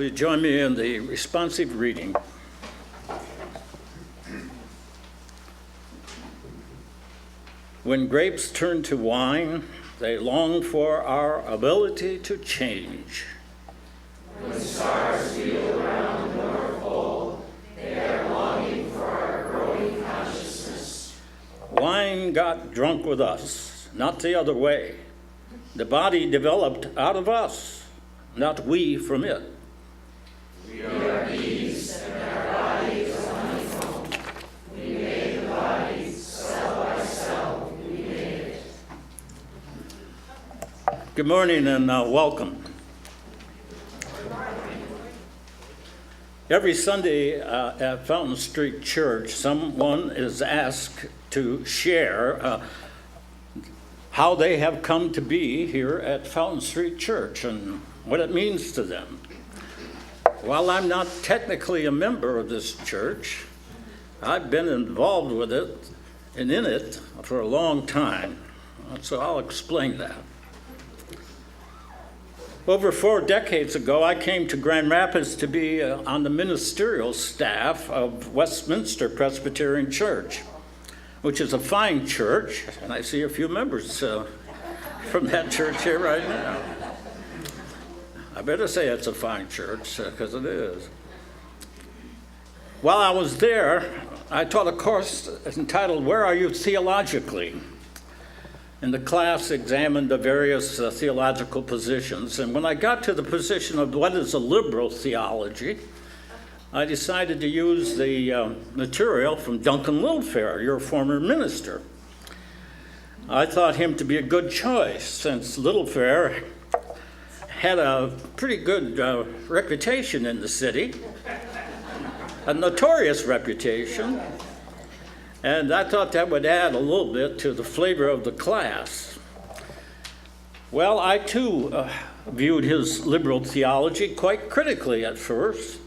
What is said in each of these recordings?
Will you join me in the responsive reading? When grapes turn to wine, they long for our ability to change. When stars wheel around the North Pole, they are longing for our growing consciousness. Wine got drunk with us, not the other way. The body developed out of us, not we from it. We are bees, and our body is a honeycomb. We made the body, cell by cell, we made it. Good morning and welcome. Every Sunday at Fountain Street Church, someone is asked to share how they have come to be here at Fountain Street Church and what it means to them. While I'm not technically a member of this church, I've been involved with it and in it for a long time, so I'll explain that. Over 4 decades ago, I came to Grand Rapids to be on the ministerial staff of Westminster Presbyterian Church, which is a fine church, and I see a few members from that church here right now. I better say it's a fine church, because it is. While I was there, I taught a course entitled, Where Are You Theologically? And the class examined the various theological positions. And when I got to the position of what is a liberal theology, I decided to use the material from Duncan Littlefair, your former minister. I thought him to be a good choice, since Littlefair had a pretty good reputation in the city, a notorious reputation, and I thought that would add a little bit to the flavor of the class. Well, I too viewed his liberal theology quite critically at first,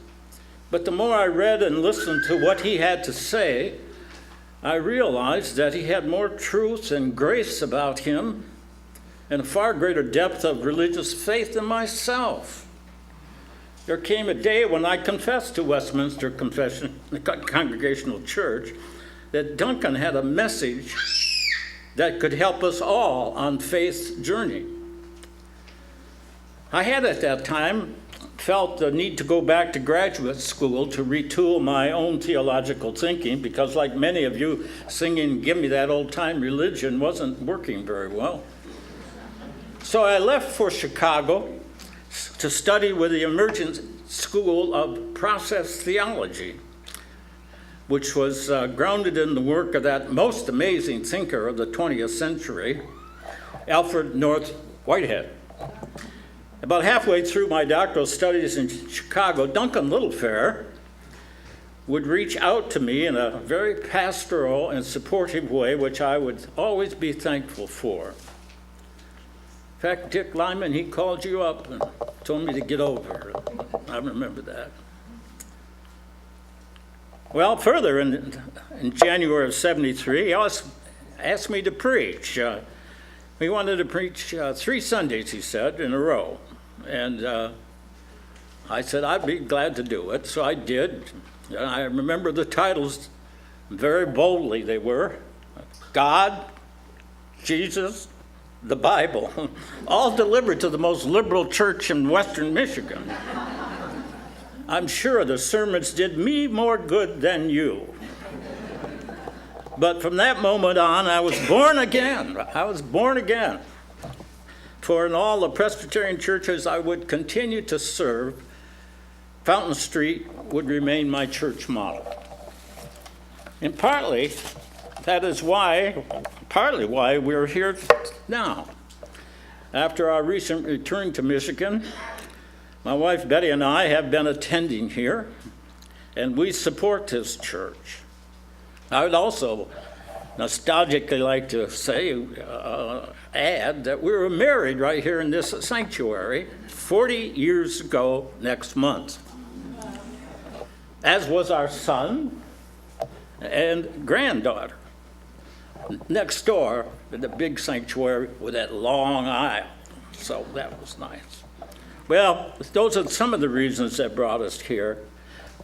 but the more I read and listened to what he had to say, I realized that he had more truth and grace about him and a far greater depth of religious faith than myself. There came a day when I confessed to Westminster Congregational Church that Duncan had a message that could help us all on faith's journey. I had at that time felt the need to go back to graduate school to retool my own theological thinking because, like many of you, singing Give Me That Old Time Religion wasn't working very well. So I left for Chicago to study with the Emergent School of Process Theology, which was grounded in the work of that most amazing thinker of the 20th century, Alfred North Whitehead. About halfway through my doctoral studies in Chicago, Duncan Littlefair would reach out to me in a very pastoral and supportive way, which I would always be thankful for. In fact, Dick Lyman, he called you up and told me to get over. I remember that. Well, further, in January of '73, he asked me to preach. He wanted to preach 3 Sundays, he said, in a row. And I said I'd be glad to do it, so I did. And I remember the titles very boldly. They were God, Jesus, the Bible, all delivered to the most liberal church in Western Michigan. I'm sure the sermons did me more good than you. But from that moment on, I was born again. I was born again. For in all the Presbyterian churches I would continue to serve, Fountain Street would remain my church model. And partly why we're here now. After our recent return to Michigan, my wife Betty and I have been attending here, and we support this church. I would also nostalgically like to add that we were married right here in this sanctuary 40 years ago next month, as was our son and granddaughter. Next door, the big sanctuary with that long aisle, so that was nice. Well, those are some of the reasons that brought us here.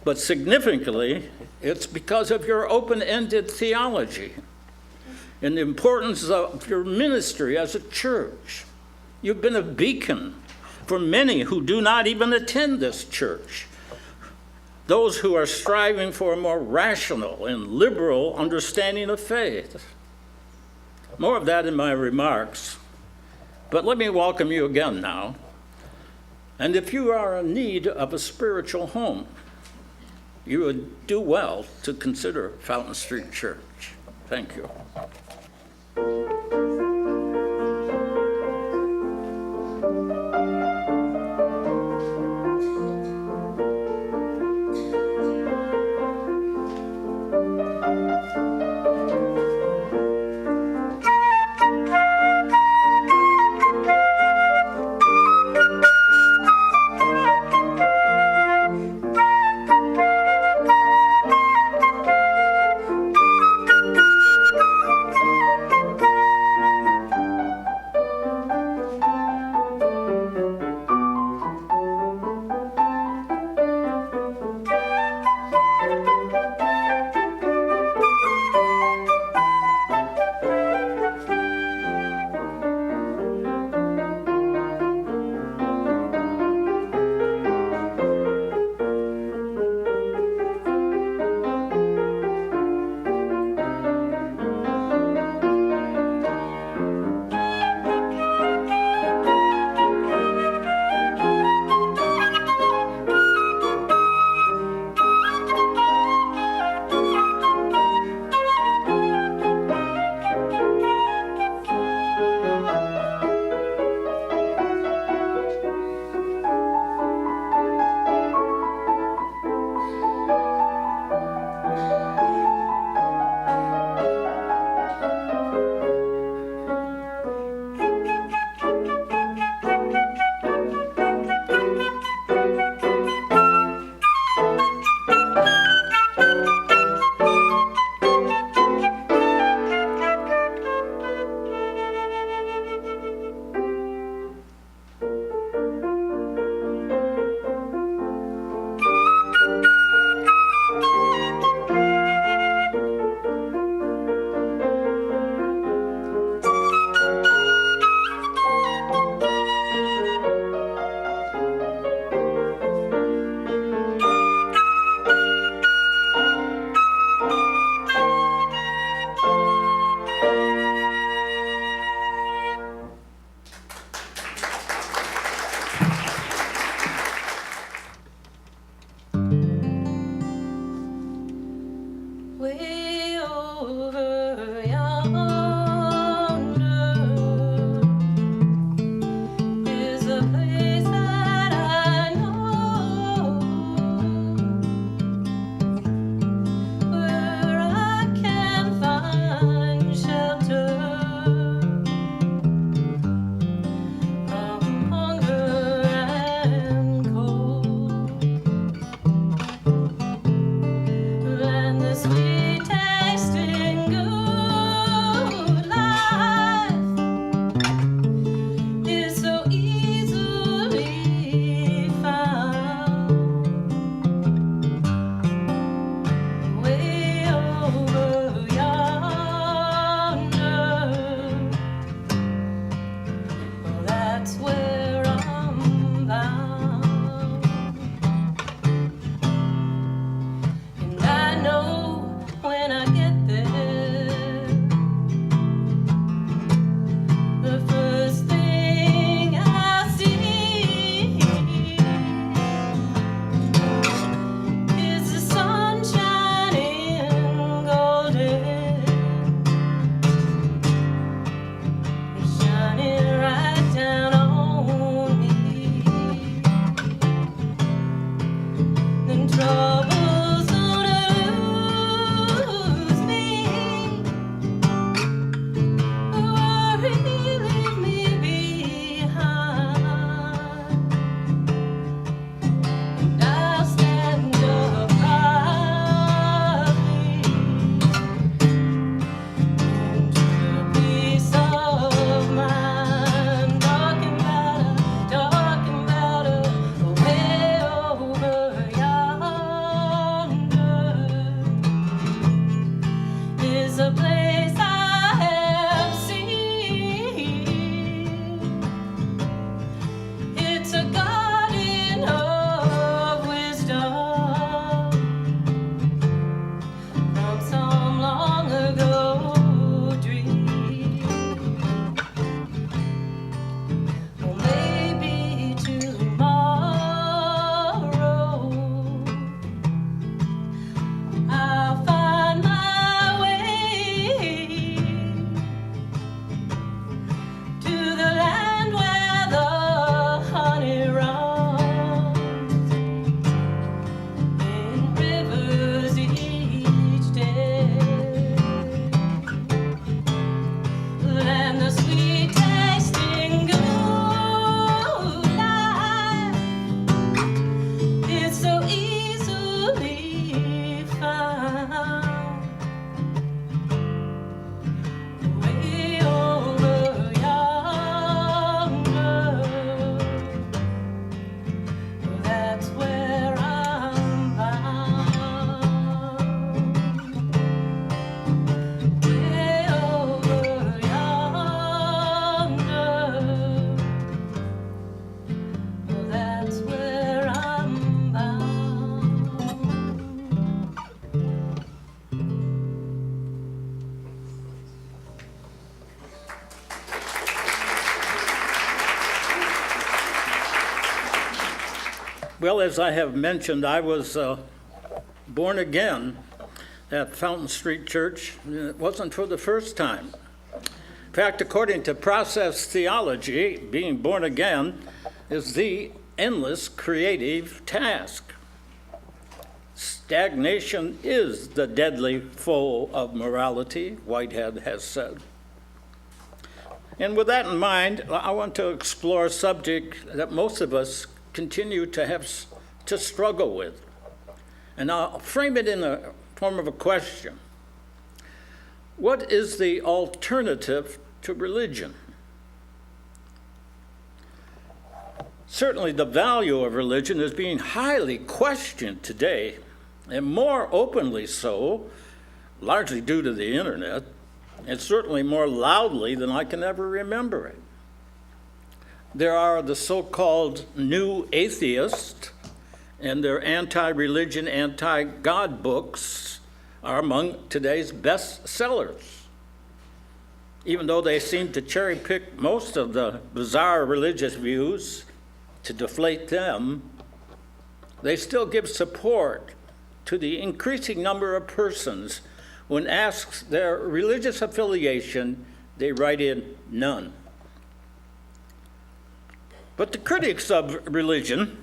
But significantly, it's because of your open-ended theology and the importance of your ministry as a church. You've been a beacon for many who do not even attend this church, those who are striving for a more rational and liberal understanding of faith. More of that in my remarks, but let me welcome you again now. And if you are in need of a spiritual home, you would do well to consider Fountain Street Church. Thank you. Well, as I have mentioned, I was born again at Fountain Street Church. It wasn't for the first time. In fact, according to process theology, being born again is the endless creative task. Stagnation is the deadly foe of morality, Whitehead has said. And with that in mind, I want to explore a subject that most of us continue to have to struggle with. And I'll frame it in the form of a question. What is the alternative to religion? Certainly the value of religion is being highly questioned today, and more openly so, largely due to the internet, and certainly more loudly than I can ever remember it. There are the so-called new atheists, and their anti-religion, anti-God books are among today's best sellers. Even though they seem to cherry-pick most of the bizarre religious views to deflate them, they still give support to the increasing number of persons when asked their religious affiliation, they write in none. But the critics of religion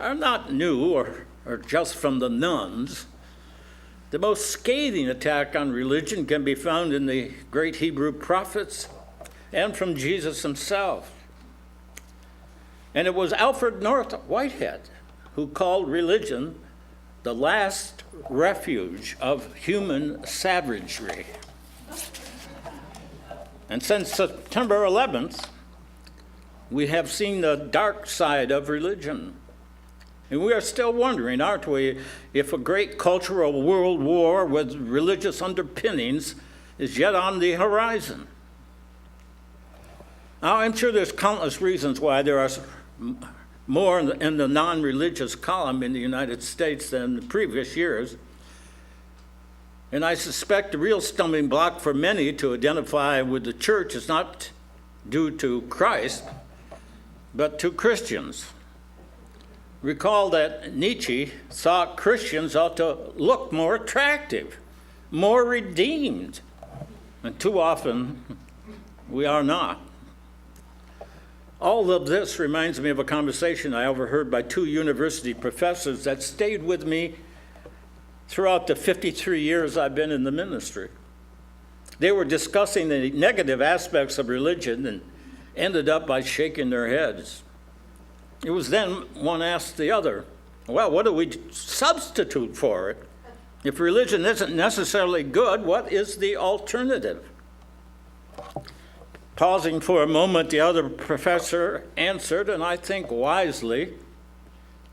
are not new or just from the nuns. The most scathing attack on religion can be found in the great Hebrew prophets and from Jesus himself. And it was Alfred North Whitehead who called religion the last refuge of human savagery. And since September 11th, we have seen the dark side of religion. And we are still wondering, aren't we, if a great cultural world war with religious underpinnings is yet on the horizon. Now, I'm sure there's countless reasons why there are more in the non-religious column in the United States than the previous years. And I suspect the real stumbling block for many to identify with the church is not due to Christ, but to Christians. Recall that Nietzsche thought Christians ought to look more attractive, more redeemed, and too often we are not. All of this reminds me of a conversation I overheard by two university professors that stayed with me throughout the 53 years I've been in the ministry. They were discussing the negative aspects of religion and ended up by shaking their heads. It was then one asked the other, well, what do we substitute for it? If religion isn't necessarily good, what is the alternative? Pausing for a moment, the other professor answered, and I think wisely,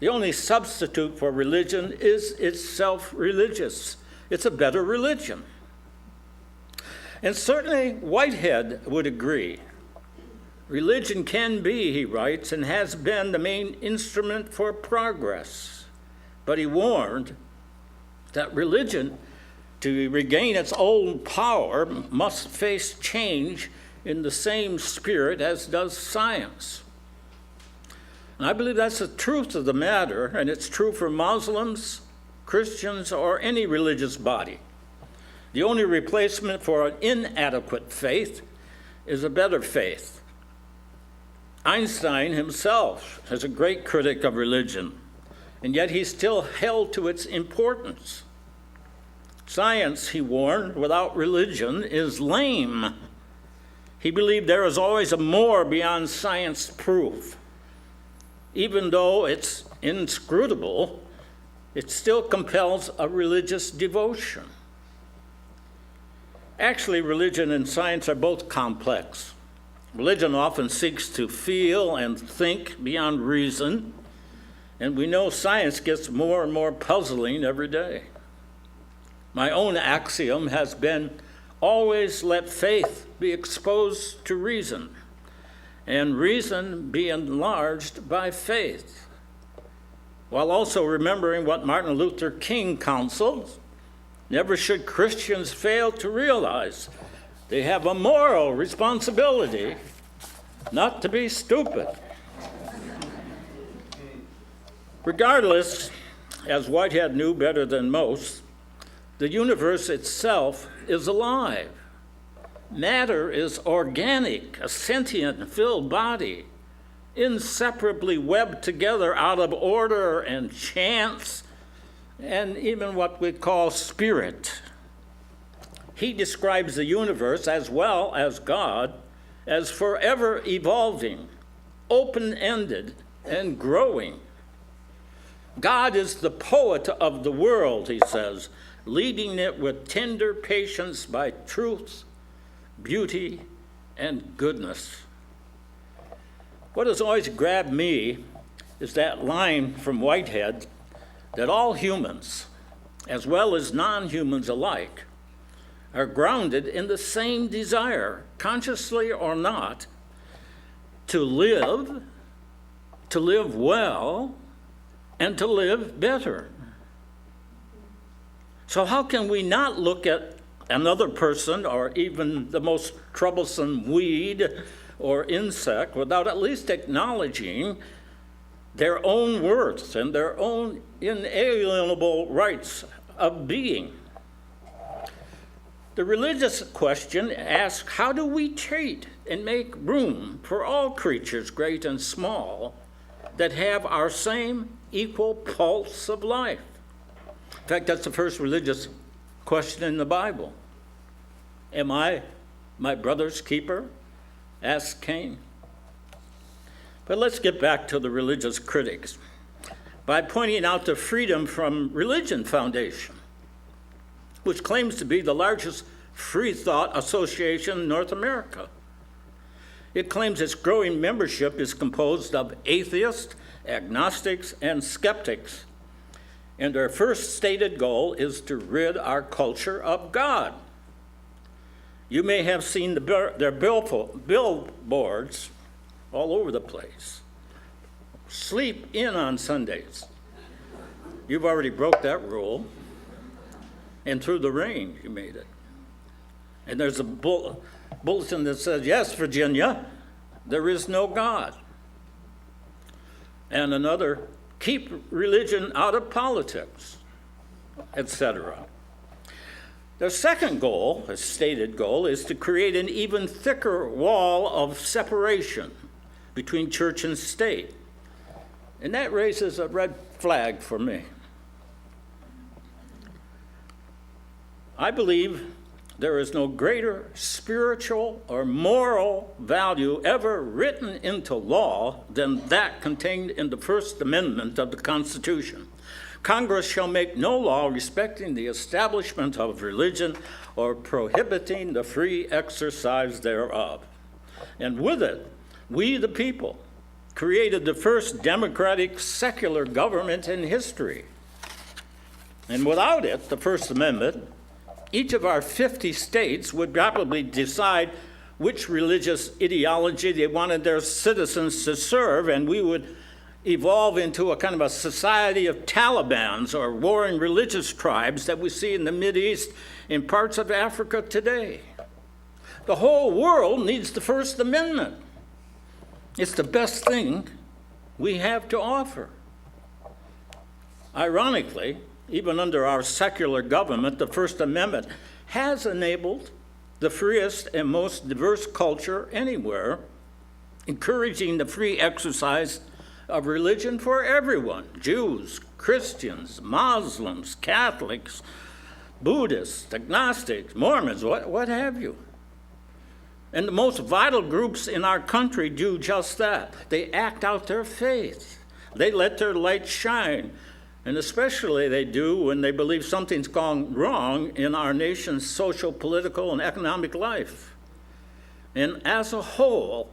the only substitute for religion is itself religious. It's a better religion. And certainly Whitehead would agree. Religion can be, he writes, and has been the main instrument for progress. But he warned that religion, to regain its old power, must face change in the same spirit as does science. And I believe that's the truth of the matter, and it's true for Muslims, Christians, or any religious body. The only replacement for an inadequate faith is a better faith. Einstein himself is a great critic of religion, and yet he still held to its importance. Science, he warned, without religion is lame. He believed there is always a more beyond science proof. Even though it's inscrutable, it still compels a religious devotion. Actually, religion and science are both complex. Religion often seeks to feel and think beyond reason, and we know science gets more and more puzzling every day. My own axiom has been, always let faith be exposed to reason, and reason be enlarged by faith, while also remembering what Martin Luther King counseled. Never should Christians fail to realize they have a moral responsibility not to be stupid. Regardless, as Whitehead knew better than most, the universe itself is alive. Matter is organic, a sentient, filled body, inseparably webbed together out of order and chance, and even what we call spirit. He describes the universe, as well as God, as forever evolving, open-ended, and growing. God is the poet of the world, he says, leading it with tender patience by truth, beauty, and goodness. What has always grabbed me is that line from Whitehead that all humans, as well as non-humans alike, are grounded in the same desire, consciously or not, to live well, and to live better. So how can we not look at another person or even the most troublesome weed or insect without at least acknowledging their own worth and their own inalienable rights of being? The religious question asks, how do we treat and make room for all creatures, great and small, that have our same equal pulse of life? In fact, that's the first religious question in the Bible. Am I my brother's keeper? Asked Cain. But let's get back to the religious critics by pointing out the Freedom from Religion Foundation, which claims to be the largest free thought association in North America. It claims its growing membership is composed of atheists, agnostics, and skeptics, and their first stated goal is to rid our culture of God. You may have seen their billboards all over the place. Sleep in on Sundays. You've already broke that rule. And through the rain, you made it. And there's a bulletin that says, yes, Virginia, there is no God. And another, keep religion out of politics, etc. Their second goal, a stated goal, is to create an even thicker wall of separation between church and state. And that raises a red flag for me. I believe there is no greater spiritual or moral value ever written into law than that contained in the First Amendment of the Constitution. Congress shall make no law respecting the establishment of religion or prohibiting the free exercise thereof. And with it, we the people created the first democratic secular government in history. And without it, the First Amendment, each of our 50 states would probably decide which religious ideology they wanted their citizens to serve, and we would evolve into a kind of a society of Talibans or warring religious tribes that we see in the Mideast in parts of Africa today. The whole world needs the First Amendment. It's the best thing we have to offer. Ironically, even under our secular government, the First Amendment has enabled the freest and most diverse culture anywhere, encouraging the free exercise of religion for everyone: Jews, Christians, Muslims, Catholics, Buddhists, agnostics, Mormons, what have you. And the most vital groups in our country do just that. They act out their faith. They let their light shine. And especially they do when they believe something's gone wrong in our nation's social, political, and economic life. And as a whole,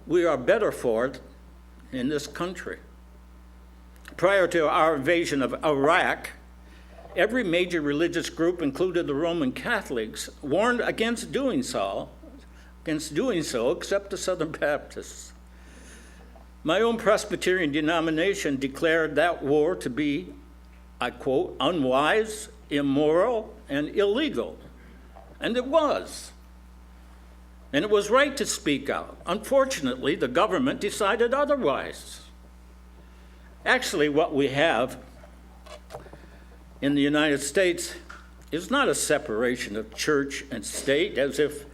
we are better for it in this country. Prior to our invasion of Iraq, every major religious group, including the Roman Catholics, warned against doing so, except the Southern Baptists. My own Presbyterian denomination declared that war to be, I quote, unwise, immoral, and illegal. And it was. And it was right to speak out. Unfortunately, the government decided otherwise. Actually, what we have in the United States is not a separation of church and state, as if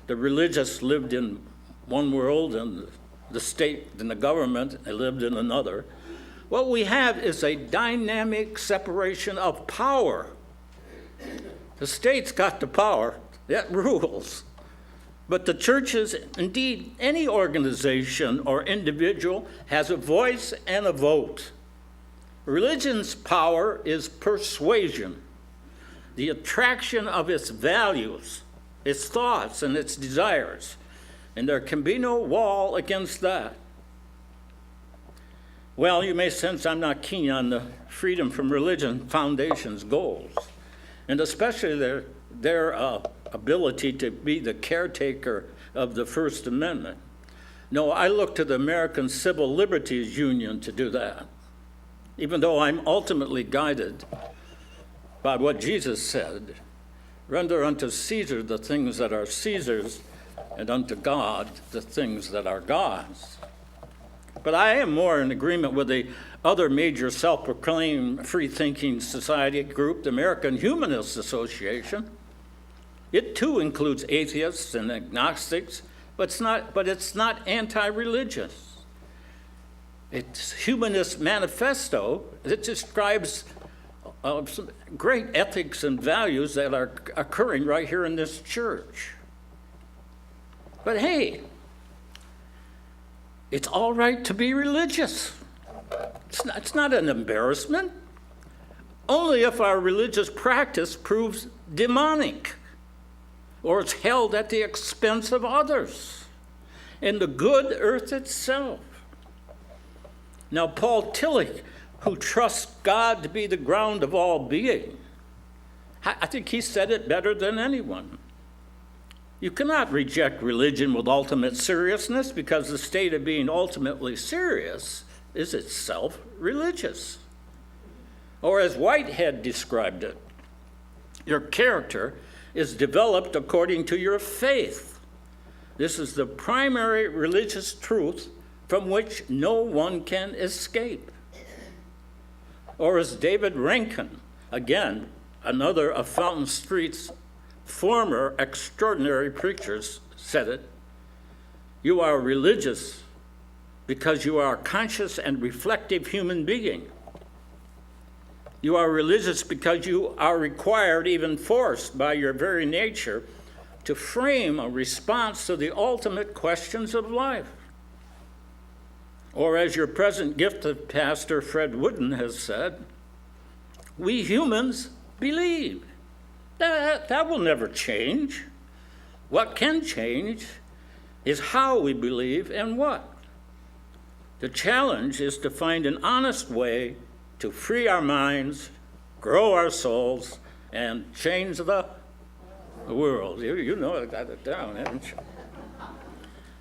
the religious lived in one world and the state and the government lived in another. What we have is a dynamic separation of power. The state's got the power, that rules. But the churches, indeed any organization or individual, has a voice and a vote. Religion's power is persuasion, the attraction of its values, its thoughts, and its desires. And there can be no wall against that. Well, you may sense I'm not keen on the Freedom from Religion Foundation's goals, and especially their ability to be the caretaker of the First Amendment. No, I look to the American Civil Liberties Union to do that, even though I'm ultimately guided by what Jesus said, render unto Caesar the things that are Caesar's, and unto God the things that are God's. But I am more in agreement with the other major self-proclaimed free-thinking society group, the American Humanist Association. It too includes atheists and agnostics, but it's not anti-religious. Its Humanist Manifesto, it describes some great ethics and values that are occurring right here in this church. But hey, it's all right to be religious. It's not an embarrassment. Only if our religious practice proves demonic or it's held at the expense of others and the good earth itself. Now, Paul Tillich, who trusts God to be the ground of all being, I think he said it better than anyone. You cannot reject religion with ultimate seriousness, because the state of being ultimately serious is itself religious. Or as Whitehead described it, your character is developed according to your faith. This is the primary religious truth from which no one can escape. Or as David Rankin, again, another of Fountain Street's former extraordinary preachers, said it, you are religious because you are a conscious and reflective human being. You are religious because you are required, even forced by your very nature, to frame a response to the ultimate questions of life. Or as your present gifted pastor, Fred Wooden, has said, we humans believe. That will never change. What can change is how we believe and what. The challenge is to find an honest way to free our minds, grow our souls, and change the world. You know I got it down, haven't you?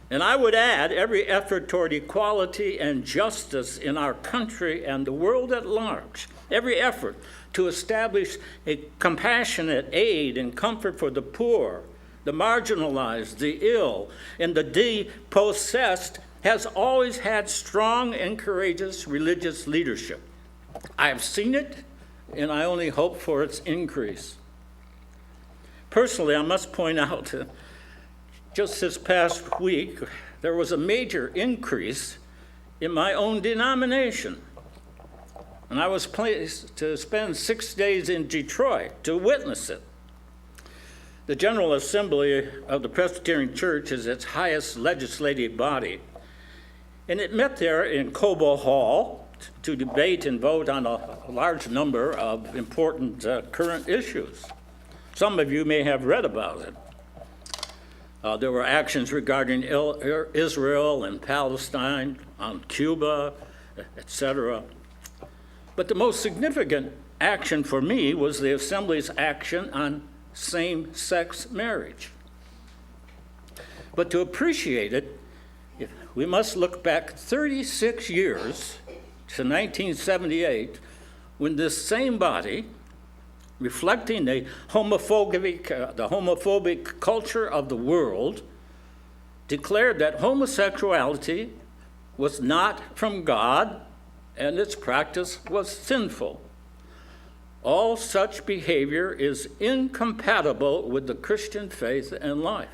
And I would add every effort toward equality and justice in our country and the world at large, every effort to establish a compassionate aid and comfort for the poor, the marginalized, the ill, and the depossessed has always had strong and courageous religious leadership. I have seen it, and I only hope for its increase. Personally, I must point out that just this past week, there was a major increase in my own denomination. And I was pleased to spend 6 days in Detroit to witness it. The General Assembly of the Presbyterian Church is its highest legislative body. And it met there in Cobo Hall to debate and vote on a large number of important current issues. Some of you may have read about it. There were actions regarding Israel and Palestine, on Cuba, etc. But the most significant action for me was the Assembly's action on same-sex marriage. But to appreciate it, we must look back 36 years to 1978, when this same body, reflecting the homophobic culture of the world, declared that homosexuality was not from God and its practice was sinful. All such behavior is incompatible with the Christian faith and life.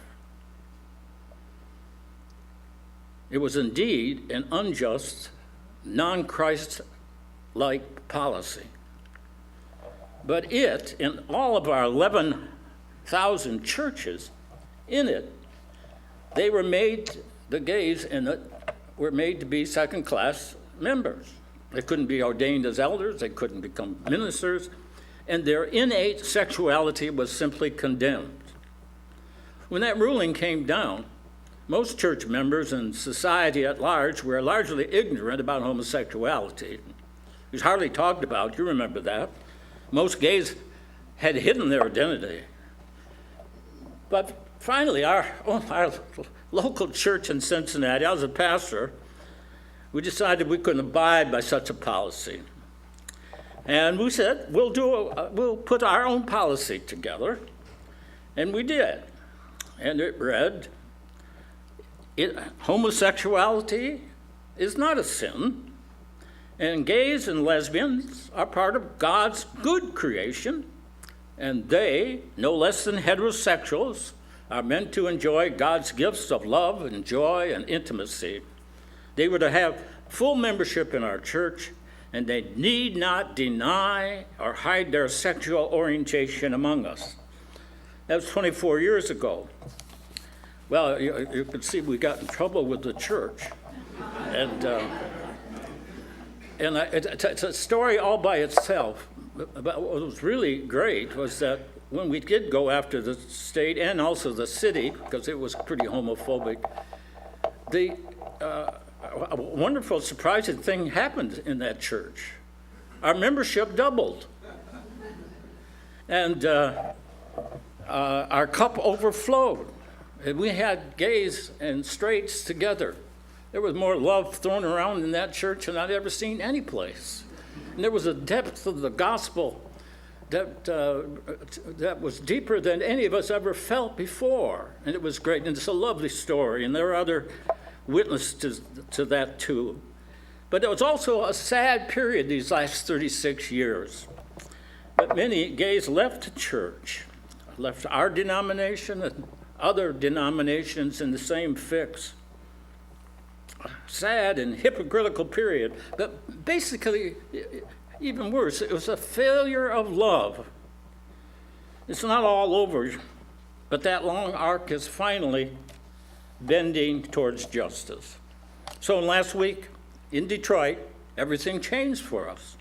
It was indeed an unjust, non-Christ-like policy. But it, in all of our 11,000 churches, in it, they were made, the gays in it, were made to be second-class members. They couldn't be ordained as elders, they couldn't become ministers, and their innate sexuality was simply condemned. When that ruling came down, most church members and society at large were largely ignorant about homosexuality. It was hardly talked about, you remember that. Most gays had hidden their identity. But finally, our local church in Cincinnati, I was a pastor, we decided we couldn't abide by such a policy. And we said, we'll put our own policy together. And we did. And it read, homosexuality is not a sin, and gays and lesbians are part of God's good creation, and they, no less than heterosexuals, are meant to enjoy God's gifts of love and joy and intimacy. They were to have full membership in our church, and they need not deny or hide their sexual orientation among us. That was 24 years ago. Well, you can see we got in trouble with the church. And it's a story all by itself. But what was really great was that when we did go after the state and also the city, because it was pretty homophobic, a wonderful, surprising thing happened in that church. Our membership doubled. And our cup overflowed. And we had gays and straights together. There was more love thrown around in that church than I'd ever seen any place. And there was a depth of the gospel that was deeper than any of us ever felt before. And it was great. And it's a lovely story. And there are other witnesses to that too. But it was also a sad period these last 36 years. But many gays left the church, left our denomination and other denominations in the same fix. Sad and hypocritical period, but basically, even worse, it was a failure of love. It's not all over, but that long arc is finally bending towards justice. So last week in Detroit, everything changed for us.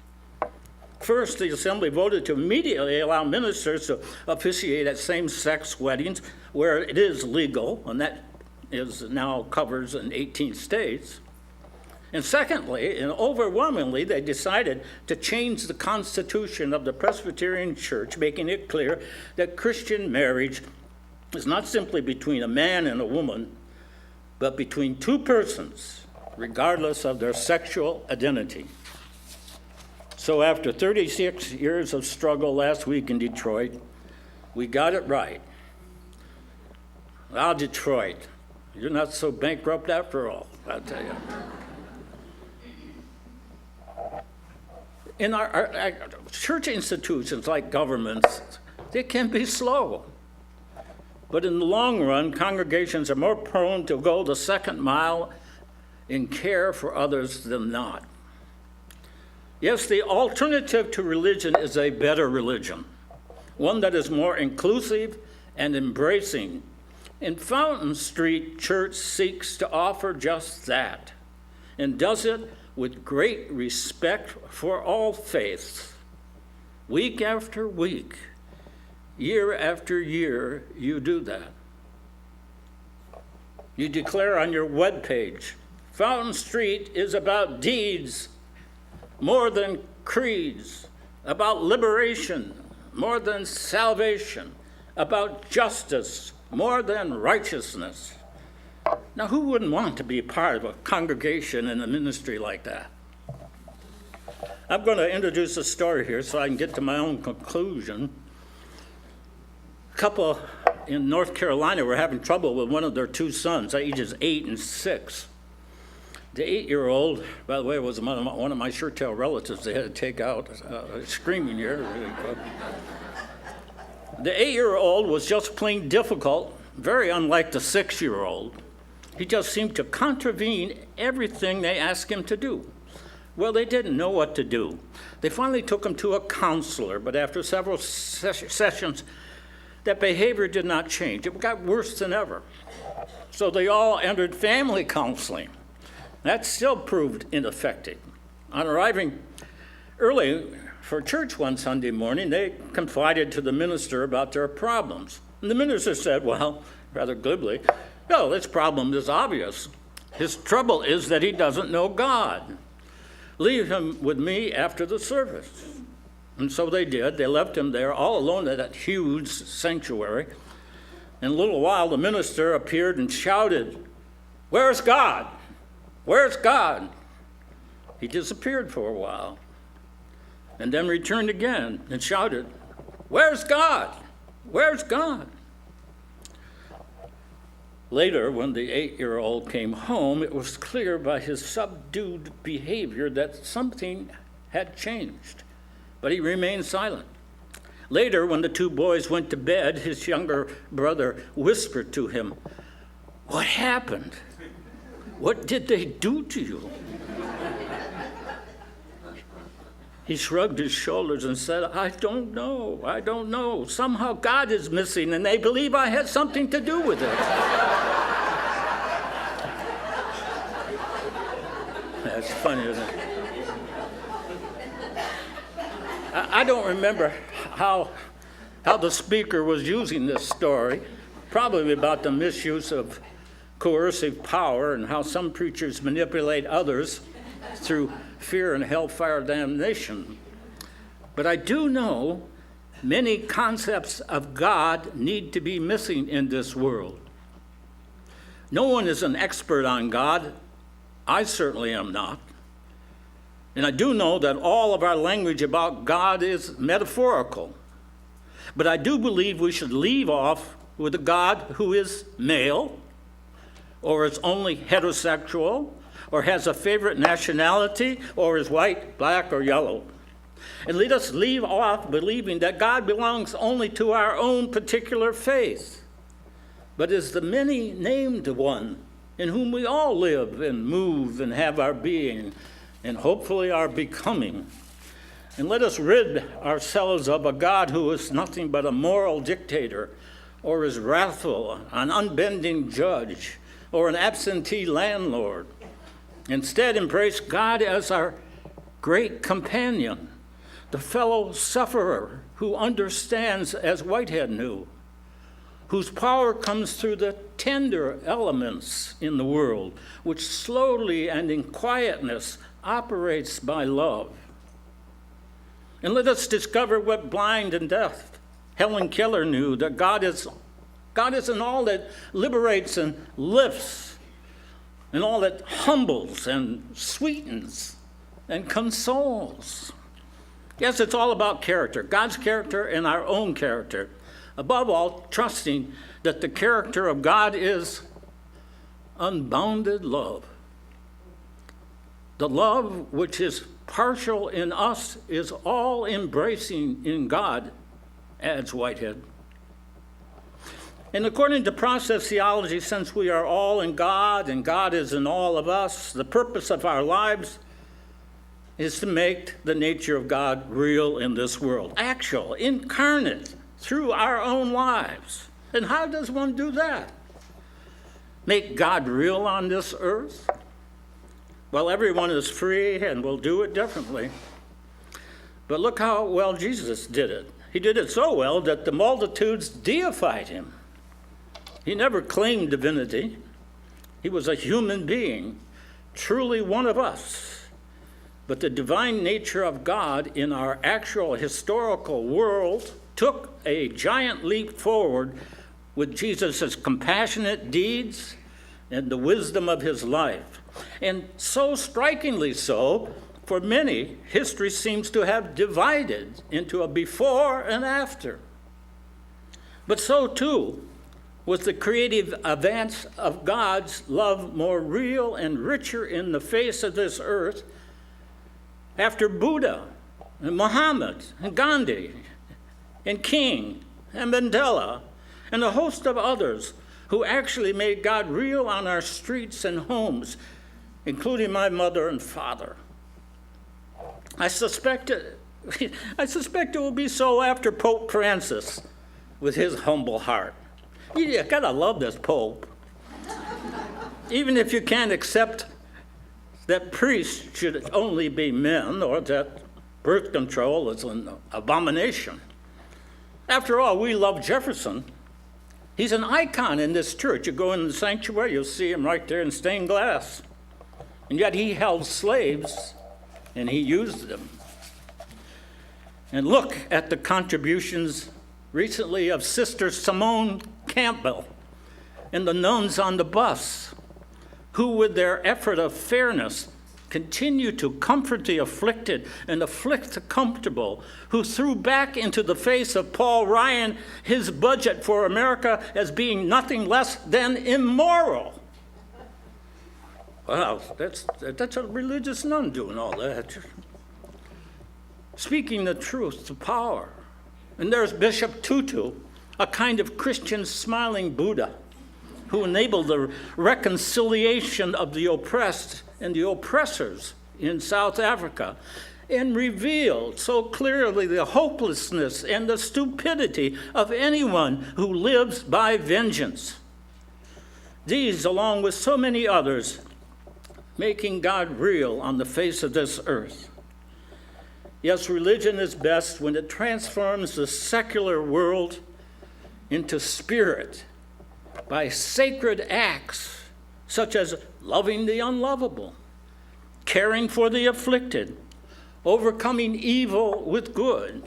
First, the Assembly voted to immediately allow ministers to officiate at same-sex weddings where it is legal, and that is now covers in 18 states. And secondly, and overwhelmingly, they decided to change the constitution of the Presbyterian Church, making it clear that Christian marriage is not simply between a man and a woman, but between two persons, regardless of their sexual identity. So after 36 years of struggle last week in Detroit, we got it right. Well, Detroit, you're not so bankrupt after all, I'll tell you. In our church institutions like governments, they can be slow. But in the long run, congregations are more prone to go the second mile in care for others than not. Yes, the alternative to religion is a better religion, one that is more inclusive and embracing. And Fountain Street Church seeks to offer just that, and does it with great respect for all faiths. Week after week, year after year, you do that. You declare on your webpage, Fountain Street is about deeds more than creeds, about liberation more than salvation, about justice more than righteousness. Now, who wouldn't want to be part of a congregation in a ministry like that? I'm going to introduce a story here so I can get to my own conclusion. A couple in North Carolina were having trouble with one of their two sons, ages 8 and 6. The 8-year-old, by the way, was one of my sure tail relatives they had to take out, screaming here. The 8-year-old was just plain difficult, very unlike the 6-year-old. He just seemed to contravene everything they asked him to do. Well, they didn't know what to do. They finally took him to a counselor, but after several sessions, that behavior did not change. It got worse than ever. So they all entered family counseling. That still proved ineffective. On arriving early for church one Sunday morning, they confided to the minister about their problems. And the minister said, well, rather glibly, no, this problem is obvious. His trouble is that he doesn't know God. Leave him with me after the service. And so they did. They left him there all alone at that huge sanctuary. In a little while, the minister appeared and shouted, "Where's God? Where's God?" He disappeared for a while and then returned again and shouted, "Where's God? Where's God?" Later, when the 8-year-old came home, it was clear by his subdued behavior that something had changed, but he remained silent. Later, when the two boys went to bed, his younger brother whispered to him, "What happened? What did they do to you?" He shrugged his shoulders and said, I don't know. Somehow God is missing, and they believe I had something to do with it." That's funny, isn't it? I don't remember how the speaker was using this story, probably about the misuse of coercive power and how some preachers manipulate others through fear and hellfire damnation. But I do know many concepts of God need to be missing in this world. No one is an expert on God. I certainly am not. And I do know that all of our language about God is metaphorical. But I do believe we should leave off with a God who is male, or is only heterosexual, or has a favorite nationality, or is white, black, or yellow. And let us leave off believing that God belongs only to our own particular faith, but is the many-named one in whom we all live and move and have our being, and hopefully our becoming. And let us rid ourselves of a God who is nothing but a moral dictator, or is wrathful, an unbending judge, or an absentee landlord. Instead, embrace God as our great companion, the fellow sufferer who understands as Whitehead knew, whose power comes through the tender elements in the world, which slowly and in quietness operates by love. And let us discover what blind and deaf Helen Keller knew, that God is in all that liberates and lifts, and all that humbles and sweetens and consoles. Yes, it's all about character, God's character and our own character. Above all, trusting that the character of God is unbounded love. The love which is partial in us is all-embracing in God, adds Whitehead. And according to process theology, since we are all in God and God is in all of us, the purpose of our lives is to make the nature of God real in this world, actual, incarnate, through our own lives. And how does one do that? Make God real on this earth? Well, everyone is free and will do it differently. But look how well Jesus did it. He did it so well that the multitudes deified him. He never claimed divinity. He was a human being, truly one of us. But the divine nature of God in our actual historical world took a giant leap forward with Jesus' compassionate deeds and the wisdom of his life. And so strikingly so, for many, history seems to have divided into a before and after. But so too Was the creative advance of God's love more real and richer in the face of this earth after Buddha and Muhammad and Gandhi and King and Mandela and a host of others who actually made God real on our streets and homes, including my mother and father? I suspect it will be so after Pope Francis with his humble heart. You gotta love this Pope. Even if you can't accept that priests should only be men or that birth control is an abomination. After all, we love Jefferson. He's an icon in this church. You go in the sanctuary, you'll see him right there in stained glass. And yet he held slaves and he used them. And look at the contributions recently of Sister Simone Campbell and the nuns on the bus, who with their effort of fairness continue to comfort the afflicted and afflict the comfortable, who threw back into the face of Paul Ryan his budget for America as being nothing less than immoral. Well, that's a religious nun doing all that. Speaking the truth to power. And there's Bishop Tutu, a kind of Christian smiling Buddha, who enabled the reconciliation of the oppressed and the oppressors in South Africa, and revealed so clearly the hopelessness and the stupidity of anyone who lives by vengeance. These, along with so many others, making God real on the face of this earth. Yes, religion is best when it transforms the secular world into spirit by sacred acts such as loving the unlovable, caring for the afflicted, overcoming evil with good,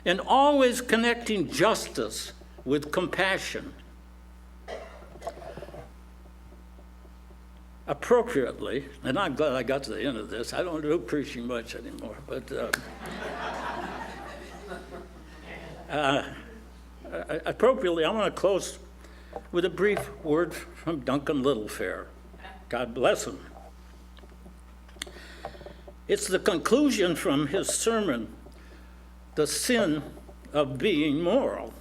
and always connecting justice with compassion. Appropriately, and I'm glad I got to the end of this. I don't do preaching much anymore, but appropriately, I want to close with a brief word from Duncan Littlefair. God bless him. It's the conclusion from his sermon, The Sin of Being Moral.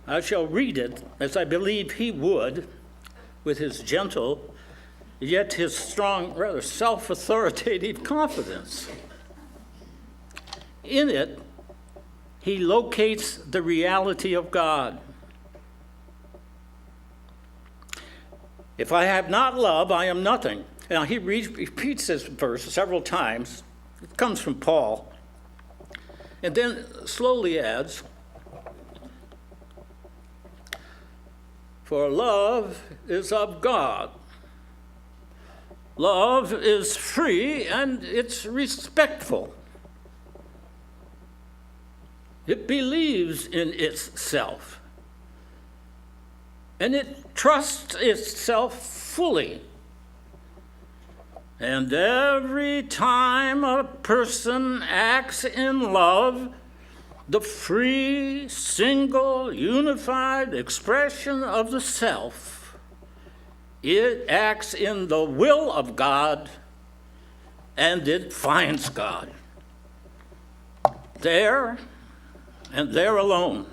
I shall read it as I believe he would, with his gentle, yet his strong, rather self-authoritative confidence. In it, he locates the reality of God. If I have not love, I am nothing. Now, he repeats this verse several times. It comes from Paul. And then slowly adds, for love is of God. Love is free and it's respectful. It believes in itself. And it trusts itself fully. And every time a person acts in love, the free, single, unified expression of the self, it acts in the will of God, and it finds God. There, and there alone.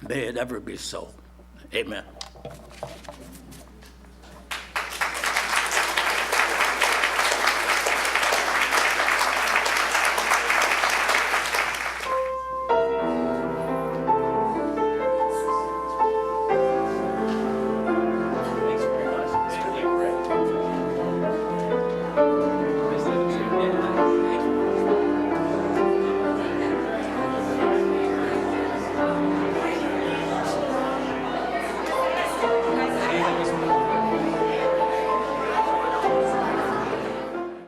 May it ever be so. Amen.